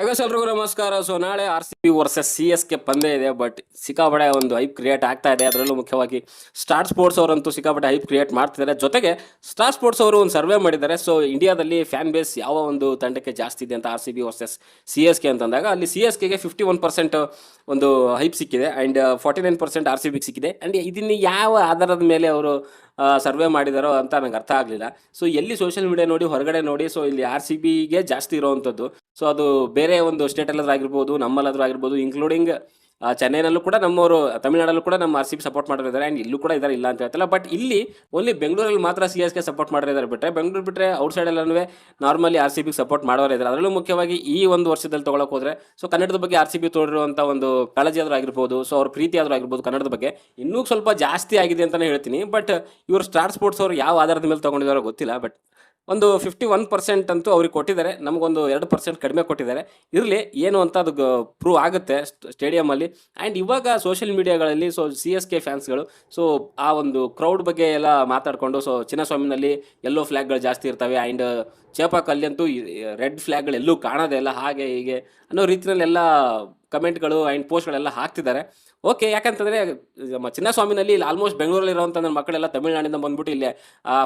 ಎಲ್ರಿಗೂ ನಮಸ್ಕಾರ. ಸೊ ನಾಳೆ RCB ವರ್ಸಸ್ CSK ಪಂದ್ಯ ಇದೆ. ಬಟ್ ಸಿಕ್ಕಾಪಟ್ಟೆ ಒಂದು ಹೈಪ್ ಕ್ರಿಯೇಟ್ ಆಗ್ತಾ ಇದೆ. ಅದರಲ್ಲೂ ಮುಖ್ಯವಾಗಿ ಸ್ಟಾರ್ ಸ್ಪೋರ್ಟ್ಸ್ ಅವರಂತೂ ಸಿಕ್ಕಾಪಟ್ಟೆ ಹೈಪ್ ಕ್ರಿಯೇಟ್ ಮಾಡ್ತಿದ್ದಾರೆ. ಜೊತೆಗೆ ಸ್ಟಾರ್ ಸ್ಪೋರ್ಟ್ಸ್ ಅವರು ಒಂದು ಸರ್ವೆ ಮಾಡಿದ್ದಾರೆ. ಸೊ ಇಂಡಿಯಾದಲ್ಲಿ ಫ್ಯಾನ್ ಬೇಸ್ ಯಾವ ಒಂದು ತಂಡಕ್ಕೆ ಜಾಸ್ತಿ ಇದೆ ಅಂತ RCB ವರ್ಸಸ್ CSK ಅಂತಂದಾಗ ಅಲ್ಲಿ CSKಗೆ 51% ಒಂದು ಹೈಪ್ ಸಿಕ್ಕಿದೆ ಆ್ಯಂಡ್ 49% RCBಗೆ ಸಿಕ್ಕಿದೆ. ಆ್ಯಂಡ್ ಇದನ್ನು ಯಾವ ಆಧಾರದ ಮೇಲೆ ಅವರು ಸರ್ವೆ ಮಾಡಿದಾರೋ ಅಂತ ನನಗೆ ಅರ್ಥ ಆಗಲಿಲ್ಲ. ಸೊ ಎಲ್ಲಿ ಸೋಷಿಯಲ್ ಮೀಡಿಯಾ ನೋಡಿ ಹೊರಗಡೆ ನೋಡಿ, ಸೊ ಇಲ್ಲಿ RCBಗೆ ಜಾಸ್ತಿ ಇರೋವಂಥದ್ದು. ಸೊ ಅದು ಬೇರೆ ಒಂದು ಸ್ಟೇಟಲ್ಲಾದ್ರೂ ಆಗಿರ್ಬೋದು, ನಮ್ಮಲ್ಲಾದ್ರೂ ಆಗಿರ್ಬೋದು, ಇನ್ಕ್ಲೂಡಿಂಗ್ ಚೆನ್ನೈನಲ್ಲೂ ಕೂಡ ನಮ್ಮವರು, ತಮಿಳ್ನಾಡಲ್ಲೂ ಕೂಡ ನಮ್ಮ RCB ಸಪೋರ್ಟ್ ಮಾಡೋರಿದ್ದಾರೆ ಆ್ಯಂಡ್ ಇಲ್ಲೂ ಕೂಡ ಇದ್ದಾರೆ, ಇಲ್ಲ ಅಂತ ಹೇಳ್ತಲ್ಲ. ಬಟ್ ಇಲ್ಲಿ ಓನ್ಲಿ ಬೆಂಗಳೂರಲ್ಲಿ ಮಾತ್ರ CSK ಸಪೋರ್ಟ್ ಮಾಡೋರಿದ್ದಾರೆ. ಬಿಟ್ಟರೆ ಬಿಟ್ಟರೆ ಔಟ್ಸೈಡಲ್ಲೂ ನಾರ್ಮಲಿ RCBಗೆ ಸಪೋರ್ಟ್ ಮಾಡೋರಿದ್ದಾರೆ. ಅದರಲ್ಲೂ ಮುಖ್ಯವಾಗಿ ಈ ಒಂದು ವರ್ಷದಲ್ಲಿ ತೊಗೊಳಕ್ಕೆ ಹೋದರೆ, ಸೊ ಕನ್ನಡದ ಬಗ್ಗೆ RCB ತೋರಿರುವಂಥ ಒಂದು ಕಾಳಜಿ ಆದರೂ ಆಗಿರ್ಬೋದು, ಸೊ ಅವ್ರ ಪ್ರೀತಿ ಆದರೂ ಆಗಿರ್ಬೋದು ಕನ್ನಡದ ಬಗ್ಗೆ ಇನ್ನೂ ಸ್ವಲ್ಪ ಜಾಸ್ತಿ ಆಗಿದೆ ಅಂತಲೇ ಹೇಳ್ತೀನಿ. ಬಟ್ ಇವರು ಸ್ಟಾರ್ ಸ್ಪೋರ್ಟ್ಸ್ ಅವರು ಯಾವ ಆಧಾರದ ಮೇಲೆ ತೊಗೊಂಡಿದ್ದಾರೋ ಗೊತ್ತಿಲ್ಲ. ಬಟ್ ಒಂದು 51% ಅಂತೂ ಅವ್ರಿಗೆ ಕೊಟ್ಟಿದ್ದಾರೆ, ನಮಗೊಂದು 2% ಕಡಿಮೆ ಕೊಟ್ಟಿದ್ದಾರೆ. ಇರಲಿ, ಏನು ಅಂತ ಅದು ಪ್ರೂವ್ ಆಗುತ್ತೆ ಸ್ಟೇಡಿಯಮಲ್ಲಿ. ಆ್ಯಂಡ್ ಇವಾಗ ಸೋಷಿಯಲ್ ಮೀಡಿಯಾಗಳಲ್ಲಿ ಸೊ CSK ಫ್ಯಾನ್ಸ್ಗಳು ಸೊ ಆ ಒಂದು ಕ್ರೌಡ್ ಬಗ್ಗೆ ಎಲ್ಲ ಮಾತಾಡಿಕೊಂಡು, ಸೊ ಚಿನ್ನಸ್ವಾಮಿನಲ್ಲಿ ಎಲ್ಲೋ ಫ್ಲ್ಯಾಗ್ಗಳು ಜಾಸ್ತಿ ಇರ್ತವೆ ಆ್ಯಂಡ್ ಚೇಪಾಕಲ್ಲಿ ಅಂತೂ ರೆಡ್ ಫ್ಲ್ಯಾಗ್ಗಳು ಎಲ್ಲೂ ಕಾಣೋದೇ ಇಲ್ಲ, ಹಾಗೆ ಹೀಗೆ ಅನ್ನೋ ರೀತಿಯಲ್ಲೆಲ್ಲ ಕಮೆಂಟ್ಗಳು ಆ್ಯಂಡ್ ಪೋಸ್ಟ್ಗಳೆಲ್ಲ ಹಾಕ್ತಿದ್ದಾರೆ. ಓಕೆ, ಯಾಕಂತಂದರೆ ನಮ್ಮ ಚಿನ್ನಸ್ವಾಮಿನಲ್ಲಿ ಇಲ್ಲಿ ಆಲ್ಮೋಸ್ಟ್ ಬೆಂಗಳೂರಲ್ಲಿರುವಂಥ ನನ್ನ ಮಕ್ಕಳೆಲ್ಲ ತಮಿಳ್ನಾಡಿಂದ ಬಂದ್ಬಿಟ್ಟು ಇಲ್ಲೇ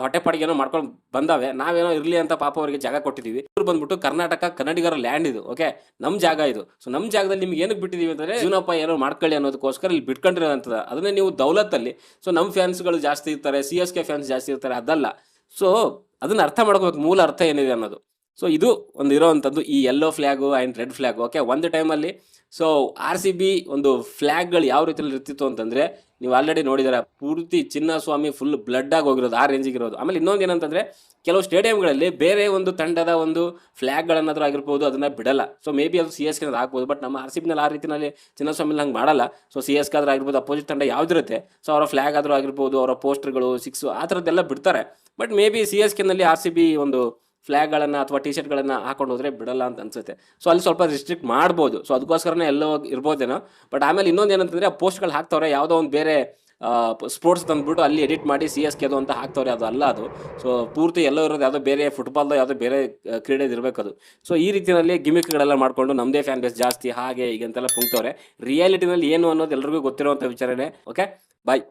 ಹೊಟ್ಟೆಪಾಡಿಗೇನೋ ಮಾಡ್ಕೊಂಡು ಬಂದಾವೆ. ನಾವೇನೋ ಇರಲಿ ಅಂತ ಪಾಪ ಅವರಿಗೆ ಜಾಗ ಕೊಟ್ಟಿದ್ದೀವಿ. ಇವ್ರು ಬಂದ್ಬಿಟ್ಟು ಕರ್ನಾಟಕ ಕನ್ನಡಿಗರ ಲ್ಯಾಂಡ್ ಇದು, ಓಕೆ, ನಮ್ಮ ಜಾಗ ಇದು. ಸೊ ನಮ್ಮ ಜಾಗದಲ್ಲಿ ನಿಮ್ಗೆ ಏನಕ್ಕೆ ಬಿಟ್ಟಿದ್ದೀವಿ ಅಂತಂದರೆ ಜೀವನಪ್ಪ ಏನೋ ಮಾಡ್ಕೊಳ್ಳಿ ಅನ್ನೋದಕ್ಕೋಸ್ಕರ ಇಲ್ಲಿ ಬಿಟ್ಕೊಂಡಿರೋಂಥದ್ದು. ಅದನ್ನೇ ನೀವು ದೌಲತ್ತಲ್ಲಿ ಸೊ ನಮ್ಮ ಫ್ಯಾನ್ಸ್ಗಳು ಜಾಸ್ತಿ ಇರ್ತಾರೆ, CSK ಫ್ಯಾನ್ಸ್ ಜಾಸ್ತಿ ಇರ್ತಾರೆ, ಅದಲ್ಲ. ಸೊ ಅದನ್ನು ಅರ್ಥ ಮಾಡ್ಕೋಬೇಕು, ಮೂಲ ಅರ್ಥ ಏನಿದೆ ಅನ್ನೋದು. ಸೊ ಇದು ಒಂದು ಇರೋವಂಥದ್ದು ಈ yellow flag and red flag. Okay, ಒಂದು ಟೈಮಲ್ಲಿ ಸೊ RCB ಒಂದು ಫ್ಲ್ಯಾಗ್ಗಳು ಯಾವ ರೀತಿಯಲ್ಲಿ ಇರ್ತಿತ್ತು ಅಂತಂದರೆ, ನೀವು ಆಲ್ರೆಡಿ ನೋಡಿದಾರೆ, ಪೂರ್ತಿ ಚಿನ್ನಸ್ವಾಮಿ ಫುಲ್ ಬ್ಲಡ್ಡಾಗಿ ಹೋಗಿರೋದು, ಆ ರೇಂಜಿಗೆ ಇರೋದು. ಆಮೇಲೆ ಇನ್ನೊಂದು ಏನಂತಂದರೆ, ಕೆಲವು ಸ್ಟೇಡಿಯಂಗಳಲ್ಲಿ ಬೇರೆ ಒಂದು ತಂಡದ ಒಂದು ಫ್ಲ್ಯಾಗ್ಗಳನ್ನಾದರೂ ಆಗಿರ್ಬೋದು ಅದನ್ನು ಬಿಡಲ್ಲ. ಸೊ ಮೇ ಬಿ ಅದು CSK ಆಗ್ಬೋದು. ಬಟ್ ನಮ್ಮ RCBನಲ್ಲಿ ಆ ರೀತಿಯಲ್ಲಿ ಚಿನ್ನಸ್ವಾಮಿಲಿ ಹಂಗೆ ಮಾಡಲ್ಲ. ಸೊ CSK ಆದರೂ ಆಗಿರ್ಬೋದು, ಅಪೋಸಿಟ್ ತಂಡ ಯಾವುದಿರುತ್ತೆ ಸೊ ಅವರ ಫ್ಲ್ಯಾಗ್ ಆದರೂ ಆಗಿರ್ಬೋದು, ಅವರ ಪೋಸ್ಟರ್ಗಳು, ಸಿಕ್ಸು ಆ ಥರದ್ದೆಲ್ಲ ಬಿಡ್ತಾರೆ. ಬಟ್ ಮೇ ಬಿ CSKನಲ್ಲಿ RCB ಒಂದು ಫ್ಲ್ಯಾಗ್ಗಳನ್ನು ಅಥವಾ ಟಿ ಶರ್ಟ್ಗಳನ್ನು ಹಾಕೊಂಡು ಹೋದರೆ ಬಿಡಲ್ಲ ಅಂತ ಅನ್ಸುತ್ತೆ. ಸೊ ಅಲ್ಲಿ ಸ್ವಲ್ಪ ರಿಸ್ಟ್ರಿಕ್ಟ್ ಮಾಡ್ಬೋದು. ಸೊ ಅದಕ್ಕೋಸ್ಕರನೇ ಎಲ್ಲೋ ಇರ್ಬೋದೇನೋ. ಬಟ್ ಆಮೇಲೆ ಇನ್ನೊಂದು ಏನಂತಂದರೆ, ಆ ಪೋಸ್ಟ್ಗಳು ಹಾಕ್ತವ್ರೆ, ಯಾವುದೋ ಒಂದು ಬೇರೆ ಸ್ಪೋರ್ಟ್ಸ್ ತಂದುಬಿಟ್ಟು ಅಲ್ಲಿ ಎಡಿಟ್ ಮಾಡಿ CSK ಅದು ಅಂತ ಹಾಕ್ತವ್ರೆ, ಅದು ಅಲ್ಲ ಅದು. ಸೊ ಪೂರ್ತಿ ಎಲ್ಲೋ ಇರೋದು ಯಾವುದೋ ಬೇರೆ ಫುಟ್ಬಾಲ್ದು ಯಾವುದೋ ಬೇರೆ ಕ್ರೀಡೆದು ಇರಬೇಕದು. ಸೊ ಈ ರೀತಿಯಲ್ಲಿ ಗಿಮಿಕ್ಗಳೆಲ್ಲ ಮಾಡಿಕೊಂಡು ನಮ್ಮದೇ ಫ್ಯಾನ್ ಬೇಸ್ ಜಾಸ್ತಿ ಹಾಗೆ ಹೀಗೆ ಅಂತೆಲ್ಲ ಪುಂಕ್ತವ್ರೆ. ರಿಯಾಲಿಟಿನಲ್ಲಿ ಏನು ಅನ್ನೋದು ಎಲ್ರಿಗೂ ಗೊತ್ತಿರುವಂಥ ವಿಚಾರನೇ. ಓಕೆ, ಬಾಯ್.